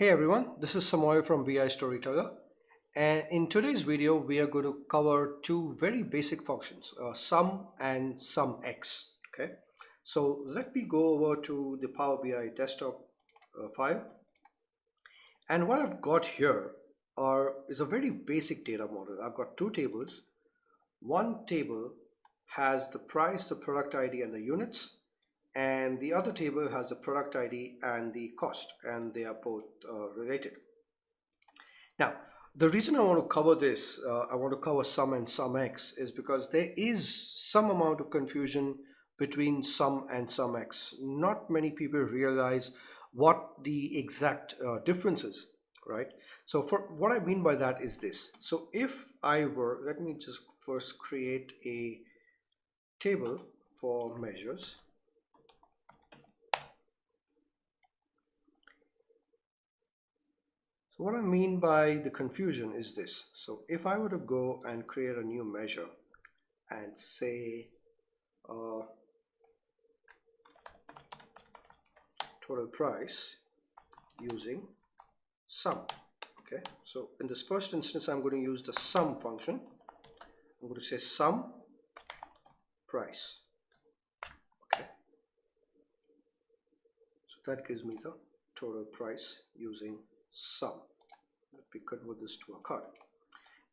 Hey everyone, this is Samoy from BI Storyteller, and in today's video we are going to cover two very basic functions, sum and SUMX. Okay, so let me go over to the Power BI desktop file, and what I've got here is a very basic data model. I've got two tables. One table has the price, the product ID, and the units, and the other table has the product ID and the cost, and they are both related. Now, the reason I want to cover this, I want to cover sum and SUMX, is because there is some amount of confusion between sum and SUMX. Not many people realize what the exact difference is, right? So for what I mean by that is this. So if I were, let me just first create a table for measures. So what I mean by the confusion is this. So if I were to go and create a new measure and say total price using sum. Okay, so in this first instance I'm going to use the sum function. I'm going to say sum price. Okay, so that gives me the total price using sum. Let me convert this to a card.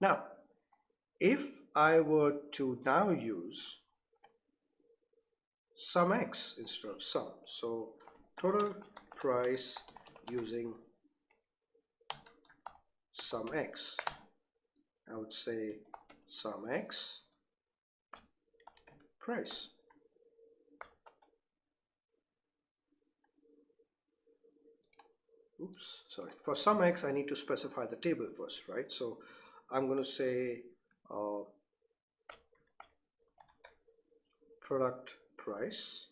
Now if I were to now use SUMX instead of sum, so total price using SUMX, I would say SUMX price. Oops, sorry. For SUMX, I need to specify the table first, right? So I'm going to say product price.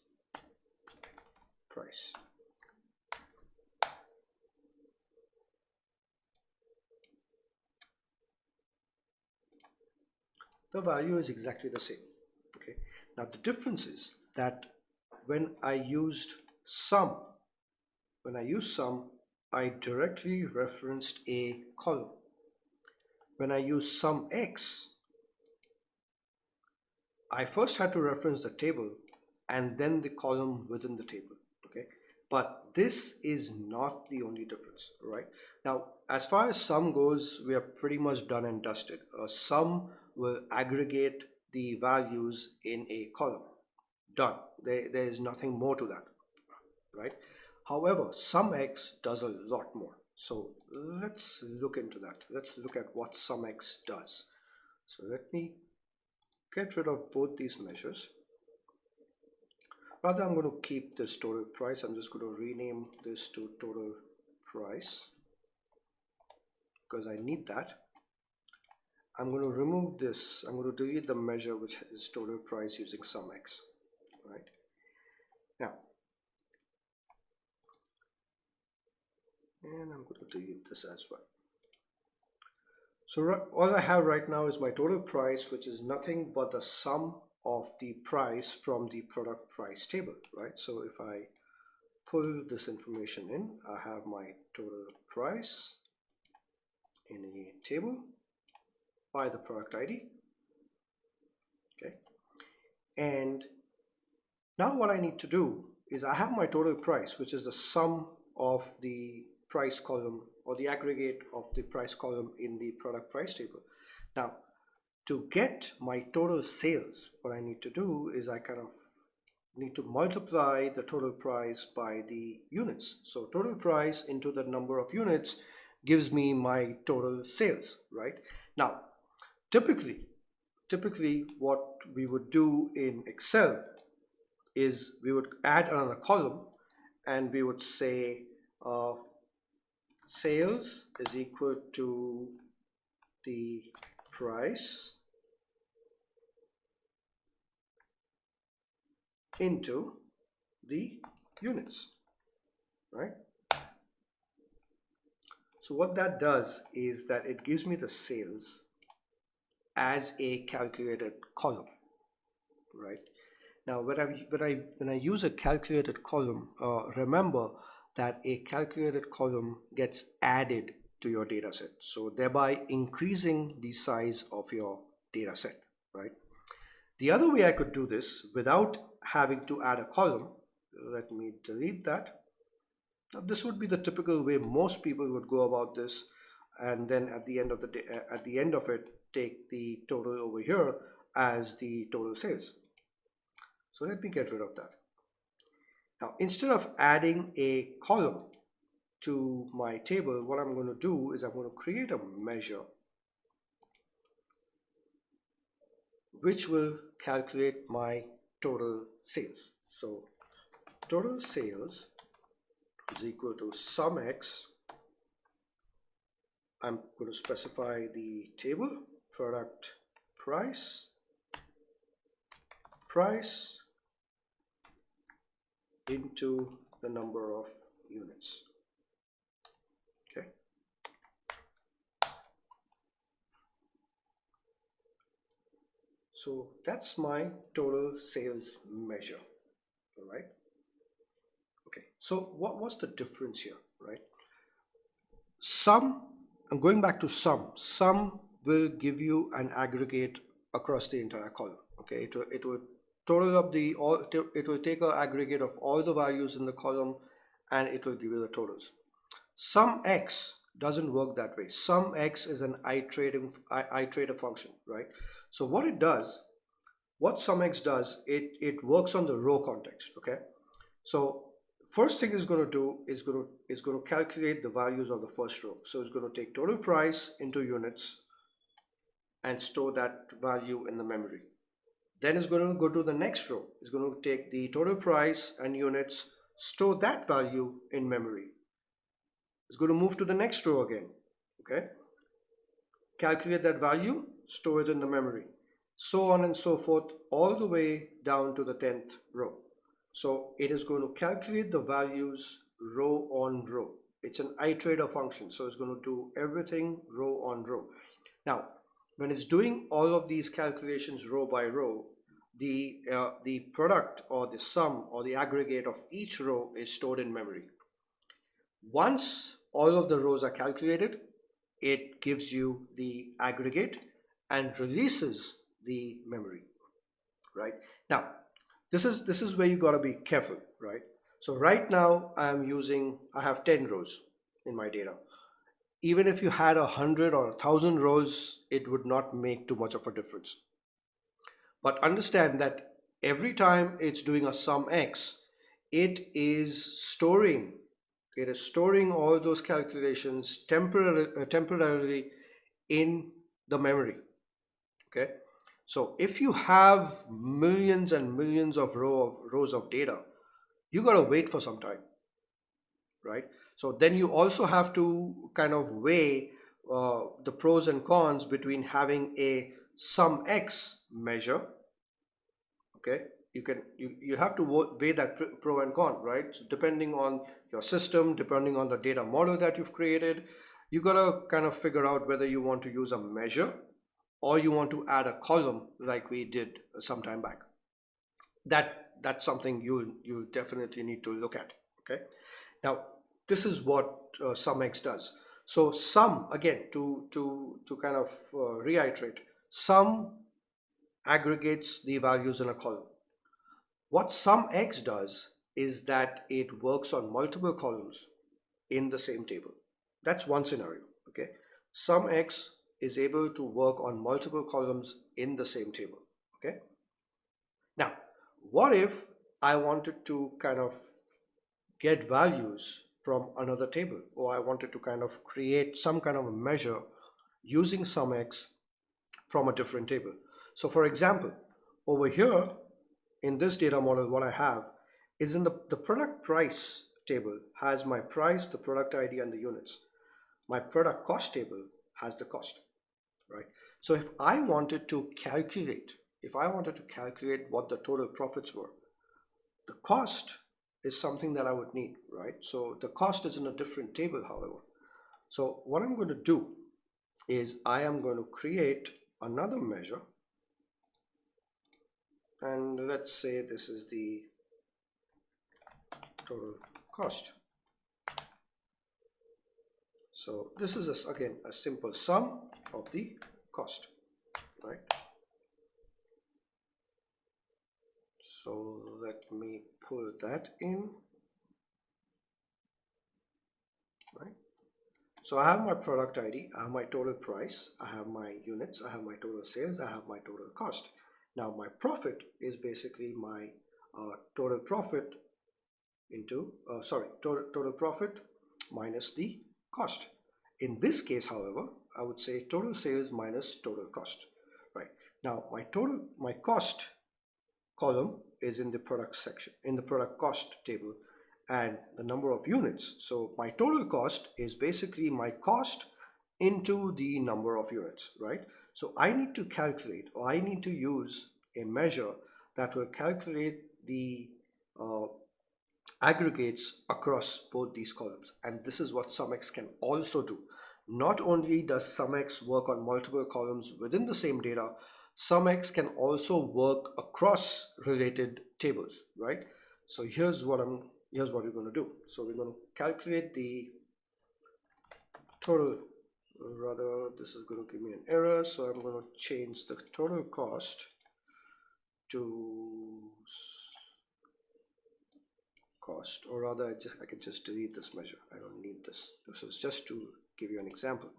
The value is exactly the same. Okay. Now the difference is that when I used sum, I directly referenced a column. When I use SUMX, I first had to reference the table and then the column within the table. Okay, but this is not the only difference, right? Now, as far as sum goes, we are pretty much done and dusted. Sum will aggregate the values in a column. Done. There is nothing more to that, right? However, SUMX does a lot more. So let's look into that. Let's look at what SUMX does. So let me get rid of both these measures. Rather, I'm going to keep this total price. I'm just going to rename this to total price because I need that. I'm going to remove this. I'm going to delete the measure which is total price using SUMX, right? Now, and I'm going to delete this as well. So all I have right now is my total price, which is nothing but the sum of the price from the product price table, right? So if I pull this information in, I have my total price in a table by the product ID. Okay, and now what I need to do is I have my total price, which is the sum of the price column or the aggregate of the price column in the product price table. Now, to get my total sales, what I need to do is I kind of need to multiply the total price by the units. So total price into the number of units gives me my total sales, right? Now, typically what we would do in Excel is we would add another column and we would say sales is equal to the price into the units, right? So what that does is that it gives me the sales as a calculated column, right? Now when I use a calculated column, remember that a calculated column gets added to your data set, so thereby increasing the size of your data set, right? The other way I could do this without having to add a column, let me delete that. Now, this would be the typical way most people would go about this, and then at the end of the day, at the end of it, take the total over here as the total sales. So let me get rid of that. Now, instead of adding a column to my table, what I'm going to do is I'm going to create a measure which will calculate my total sales. So total sales is equal to SUMX. I'm going to specify the table product price into the number of units. Okay. So that's my total sales measure. All right. Okay. So what's the difference here, right? I'm going back to sum will give you an aggregate across the entire column. Okay, it will total up the all, it will take an aggregate of all the values in the column and it will give you the totals. SUMX doesn't work that way. SUMX is an iterative function, right? So what SUMX does, it works on the row context. Okay, so first thing it's going to do is going to calculate the values of the first row. So it's going to take total price into units and store that value in the memory. Then it's going to go to the next row. It's going to take the total price and units, store that value in memory. It's going to move to the next row again. Okay, calculate that value, store it in the memory, so on and so forth, all the way down to the 10th row. So it is going to calculate the values row on row. It's an iterator function, so it's going to do everything row on row. Now, when it's doing all of these calculations row by row, the product or the sum or the aggregate of each row is stored in memory. Once all of the rows are calculated, it gives you the aggregate and releases the memory, right? Now, this is where you got to be careful, right? So right now I have 10 rows in my data. Even if you had 100 or 1,000 rows, it would not make too much of a difference. But understand that every time it's doing a SUMX, it is storing all those calculations temporarily in the memory. Okay, so if you have millions and millions of rows of data, you got to wait for some time, right? So then you also have to kind of weigh the pros and cons between having a SUMX measure. Okay, you have to weigh that pro and con, right? So depending on your system, depending on the data model that you've created, you got to kind of figure out whether you want to use a measure or you want to add a column like we did some time back. That's something you'll definitely need to look at. Okay, now this is what SUMX does. So sum, again, to kind of reiterate, sum aggregates the values in a column. What SUMX does is that it works on multiple columns in the same table. That's one scenario. Okay, SUMX is able to work on multiple columns in the same table. Okay, now what if I wanted to kind of get values from another table, or I wanted to kind of create some kind of a measure using SUMX from a different table? So for example, over here in this data model, what I have is in the product price table has my price, the product ID, and the units. My product cost table has the cost, right? So if I wanted to calculate what the total profits were, the cost is something that I would need, right? So the cost is in a different table, however. So what I'm going to do is I am going to create another measure, and let's say this is the total cost. So this is again a simple sum of the cost, right? So let me pull that in, right? So I have my product ID, I have my total price, I have my units, I have my total sales, I have my total cost. Now my profit is basically my total profit into total profit minus the cost. In this case, however, I would say total sales minus total cost, right? Now my cost column is in the product section, in the product cost table, and the number of units. So my total cost is basically my cost into the number of units, right? So I need to calculate, or I need to use a measure that will calculate the aggregates across both these columns, and this is what SUMX can also do. Not only does SUMX work on multiple columns within the same data, SUMX can also work across related tables, right? So here's what we're going to do. So we're going to calculate the total, rather this is going to give me an error, so I'm going to change the total cost to cost, or rather I can just delete this measure. I don't need this. This is just to give you an example.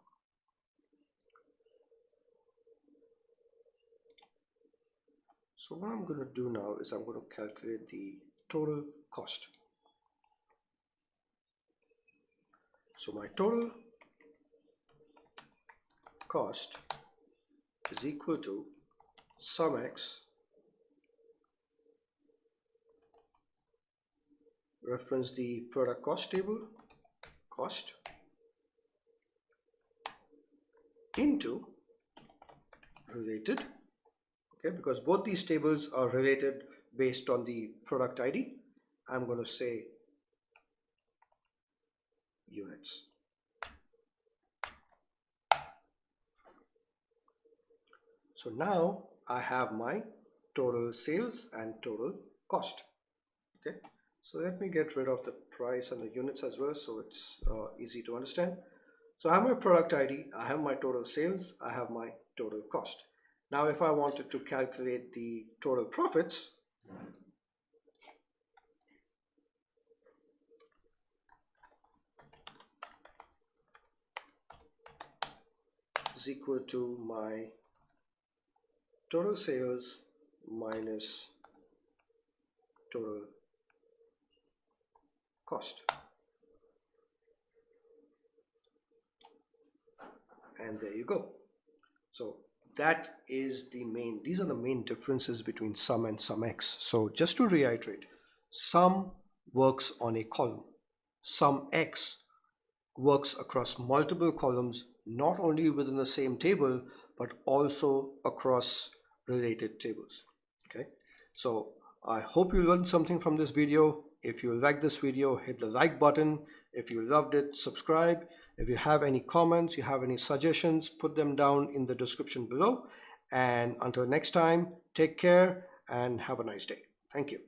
So what I'm going to do now is I'm going to calculate the total cost. So my total cost is equal to SUMX reference the product cost table, cost, into related, okay, because both these tables are related based on the product ID. I'm going to say units. So now I have my total sales and total cost. Okay, so let me get rid of the price and the units as well, so it's easy to understand. So I have my product ID, I have my total sales, I have my total cost. Now if I wanted to calculate the total profits, is equal to my total sales minus total cost. And there you go. So that is these are the main differences between SUM and SUMX. So just to reiterate, SUM works on a column. SUMX works across multiple columns, not only within the same table, but also across related tables. Okay, so I hope you learned something from this video. If you like this video, hit the like button. If you loved it, subscribe. If you have any comments, you have any suggestions, put them down in the description below. And until next time, take care and have a nice day. Thank you.